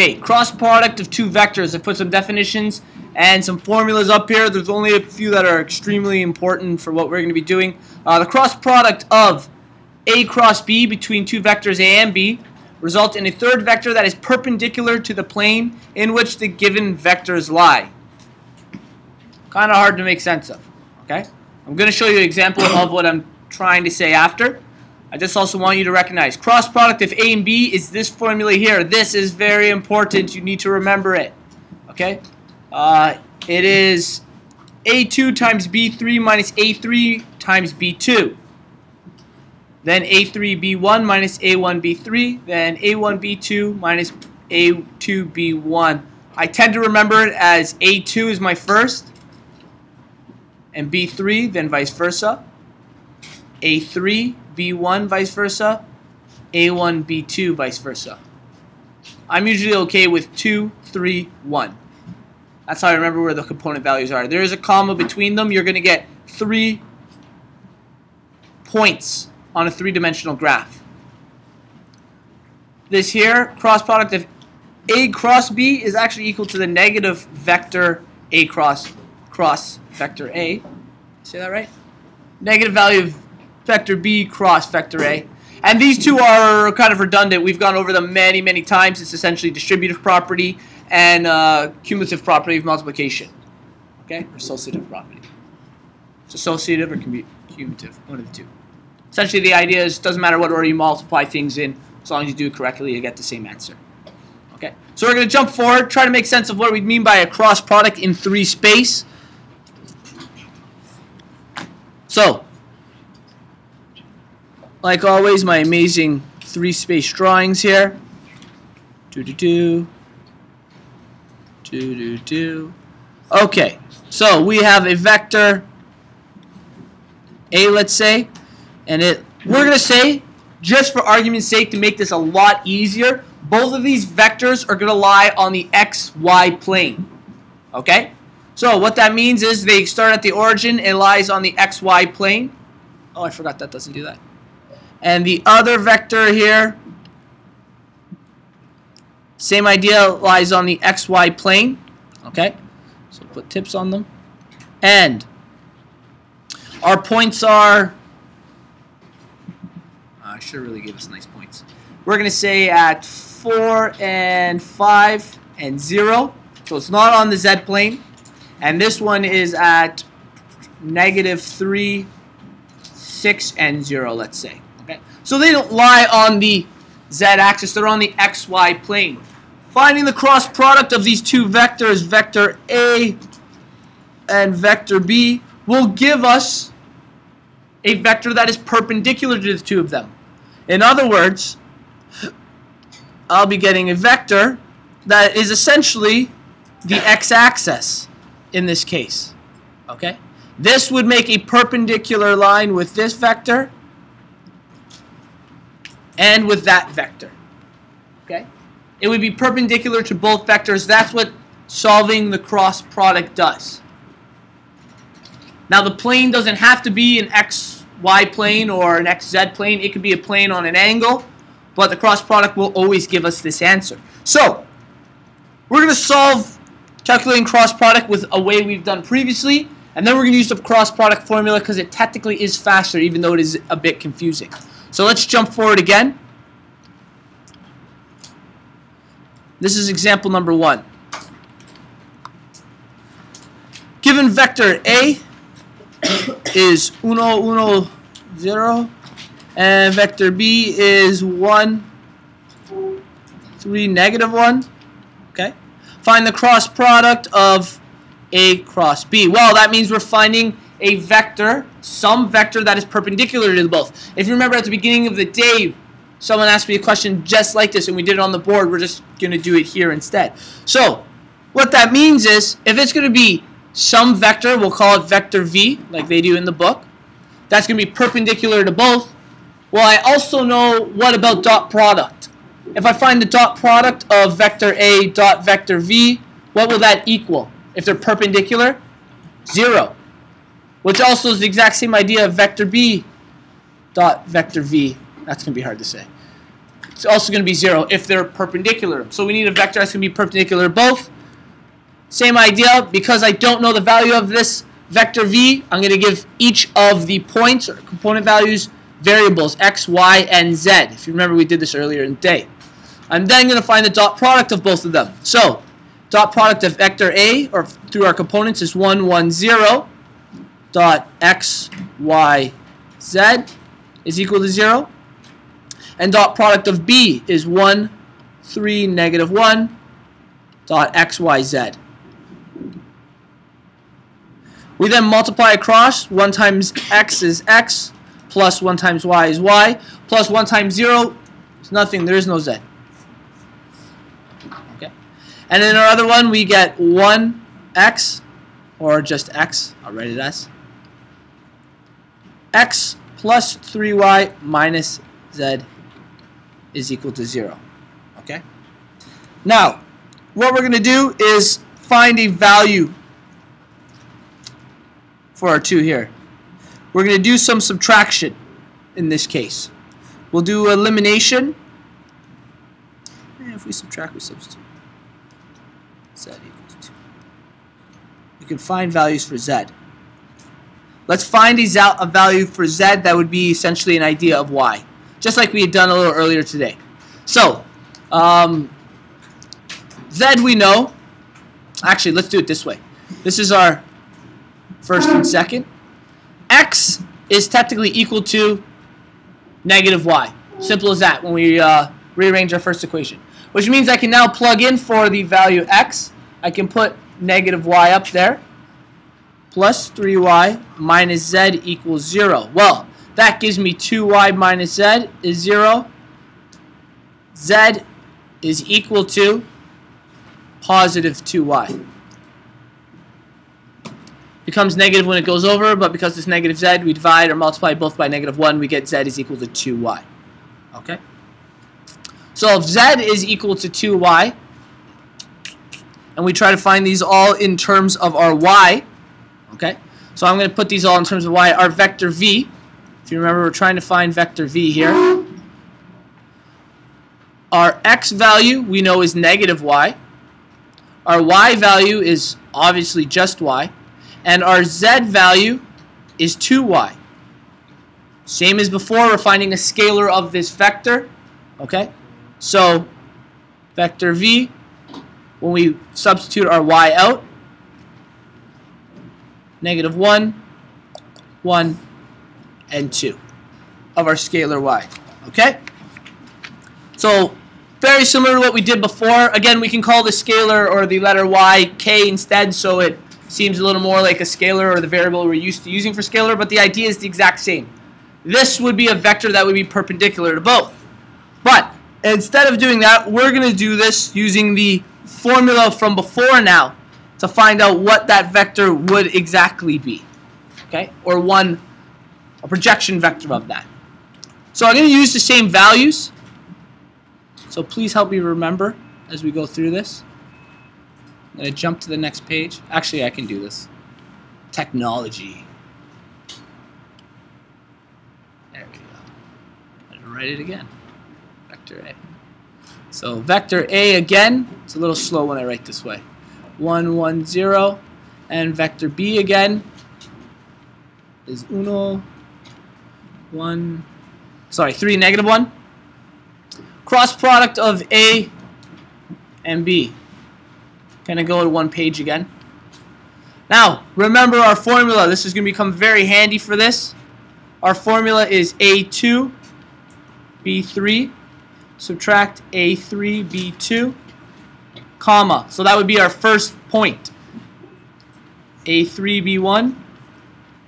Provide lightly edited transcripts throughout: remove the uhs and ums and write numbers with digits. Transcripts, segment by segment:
Okay, cross product of two vectors. I put some definitions and some formulas up here. There's only a few that are extremely important for what we're going to be doing. The cross product of A cross B between two vectors A and B result in a third vector that is perpendicular to the plane in which the given vectors lie. Kind of hard to make sense of. Okay, I'm going to show you an example of what I'm trying to say after. I just also want you to recognize cross product of A and B is this formula here. This is very important. You need to remember it. Okay, it is A2 times B3 minus A3 times B2. Then A3B1 minus A1B3. Then A1B2 minus A2B1. I tend to remember it as A2 is my first, and B3, then vice versa. A3, B1, vice versa. A1, B2, vice versa. I'm usually okay with 2, 3, 1. That's how I remember where the component values are. There is a comma between them. You're going to get 3 points on a three-dimensional graph. This here, cross product of A cross B is actually equal to the negative vector A cross vector A. Say that right? Negative value of vector B cross vector A. And these two are kind of redundant. We've gone over them many, many times. It's essentially distributive property and cumulative property of multiplication. Okay? Or associative property. It's associative or cumulative, one of the two. Essentially the idea is it doesn't matter what order you multiply things in, as long as you do it correctly, you get the same answer. Okay? So we're going to jump forward, try to make sense of what we mean by a cross product in 3 space. So, like always, my amazing 3-space drawings here. Okay, so we have a vector A, let's say, and we're going to say, just for argument's sake, to make this a lot easier, both of these vectors are going to lie on the xy plane. Okay? So what that means is they start at the origin, it lies on the xy plane. Oh, I forgot that doesn't do that. And the other vector here, same idea, lies on the xy plane. Okay? So put tips on them. And our points are, I should really give us nice points. We're going to say at 4 and 5 and 0. So it's not on the z plane. And this one is at -3, 6, and 0, let's say. Okay? So they don't lie on the z-axis, they're on the xy plane. Finding the cross product of these two vectors, vector A and vector B, will give us a vector that is perpendicular to the two of them. In other words, I'll be getting a vector that is essentially the x-axis. In this case, okay, this would make a perpendicular line with this vector and with that vector. Okay, it would be perpendicular to both vectors. That's what solving the cross product does. Now the plane doesn't have to be an xy plane or an xz plane. It could be a plane on an angle, but the cross product will always give us this answer. So we're going to solve calculating cross product with a way we've done previously, and then we're going to use the cross product formula because it technically is faster, even though it is a bit confusing. So let's jump forward again. This is example number 1. Given vector A is 1, 1, 0, and vector B is 1, 3, -1. Okay. Find the cross product of A cross B. Well, that means we're finding a vector, some vector that is perpendicular to both. If you remember at the beginning of the day, someone asked me a question just like this and we did it on the board. We're just going to do it here instead. So, what that means is, if it's going to be some vector, we'll call it vector V, like they do in the book. That's going to be perpendicular to both. Well, I also know, what about dot product? If I find the dot product of vector A dot vector V, what will that equal? If they're perpendicular? 0. Which also is the exact same idea of vector B dot vector V. That's going to be hard to say. It's also going to be 0 if they're perpendicular. So we need a vector that's going to be perpendicular to both. Same idea. Because I don't know the value of this vector v, I'm going to give each of the points or component values variables x, y, and z. If you remember, we did this earlier in the day. I'm then going to find the dot product of both of them. So dot product of vector A, or through our components, is 1, 1, 0. Dot x, y, z is equal to 0. And dot product of B is 1, 3, negative 1. Dot x, y, z. We then multiply across. 1 times x is x, plus 1 times y is y, plus 1 times 0 is nothing. There is no z. Okay. And in our other one, we get 1x, or just x. I'll write it as x plus 3y minus z is equal to 0. Okay. Now, what we're going to do is find a value for our 2 here. We're going to do some subtraction in this case. We'll do elimination. And if we subtract, we substitute. Z equals 2. We can find values for z. Let's find a value for z that would be essentially an idea of y, just like we had done a little earlier today. So, z we know. Actually, let's do it this way. This is our first and second. X is technically equal to negative y. Simple as that when we rearrange our first equation. Which means I can now plug in for the value x. I can put negative y up there. Plus 3y minus z equals 0. Well, that gives me 2y minus z is 0. Z is equal to positive 2y. Becomes negative when it goes over, but because it's negative z, we divide or multiply both by negative 1. We get z is equal to 2y. Okay? So if z is equal to 2y, and we try to find these all in terms of our y, okay? So I'm going to put these all in terms of y. Our vector v, if you remember, we're trying to find vector v here. Our x value we know is negative y. Our y value is obviously just y. And our z value is 2y. Same as before, we're finding a scalar of this vector. Okay? So, vector v, when we substitute our y out, negative 1, 1, and 2 of our scalar y. Okay? So, very similar to what we did before. Again, we can call the scalar or the letter y k instead, so it seems a little more like a scalar or the variable we're used to using for scalar, but the idea is the exact same. This would be a vector that would be perpendicular to both. But instead of doing that, we're going to do this using the formula from before now to find out what that vector would exactly be. Okay? Or a projection vector of that. So I'm going to use the same values. So please help me remember as we go through this. I'm going to jump to the next page. Actually, I can do this. Technology. There we go. I'll write it again. Vector A. So vector A again. It's a little slow when I write this way. 1, 1, 0. And vector B again is 1, 1. Sorry, 3, negative 1. Cross product of A and B. Kind of go to one page again. Now, remember our formula. This is going to become very handy for this. Our formula is A2, B3, subtract A3, B2, comma. So that would be our first point. A3, B1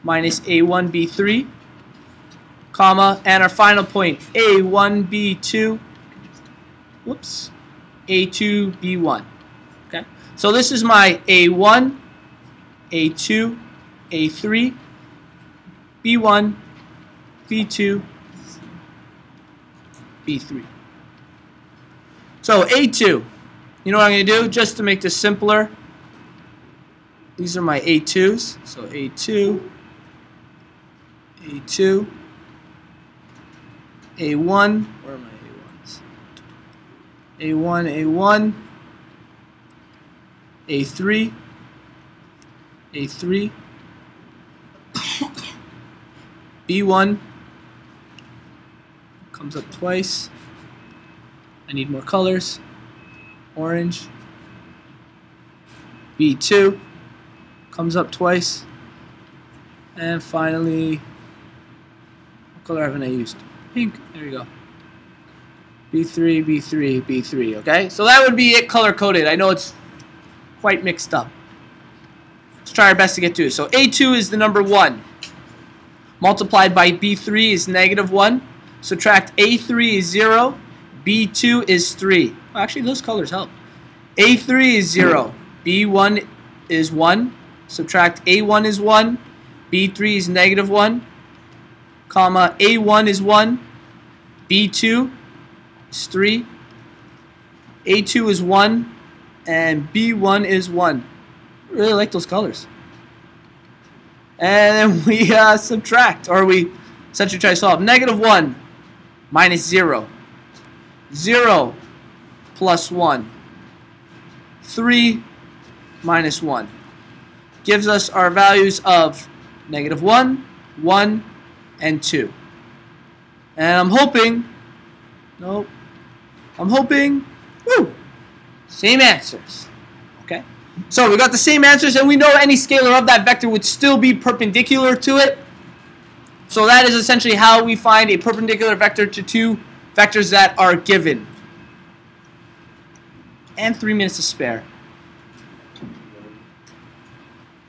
minus A1, B3, comma. And our final point, A1, B2, whoops, A2, B1. Okay? So this is my A1, A2, A3, B1, B2, B3. So A2, you know what I'm going to do? Just to make this simpler, these are my A2s. So A2, A2, A1, where are my A1s? A1, A1, A3, A3, B1, comes up twice. I need more colors. Orange. B2, comes up twice. And finally, what color haven't I used? Pink. There we go. B3, B3, B3. Okay, so that would be it color coded. I know it's quite mixed up. Let's try our best to get to it. So A2 is the number 1. Multiplied by B3 is -1. Subtract A3 is 0. B2 is 3. Oh, actually, those colors help. A3 is 0. B1 is 1. Subtract A1 is 1. B3 is -1. Comma, A1 is 1. B2 is 3. A2 is 1. And B1 is 1. I really like those colors. And then we subtract, or we essentially try to solve. -1 minus 0. 0 plus 1. 3 minus 1. Gives us our values of -1, 1, and 2. And I'm hoping, nope, I'm hoping, woo, same answers. Okay? So we got the same answers, and we know any scalar of that vector would still be perpendicular to it. So that is essentially how we find a perpendicular vector to two vectors that are given. And 3 minutes to spare.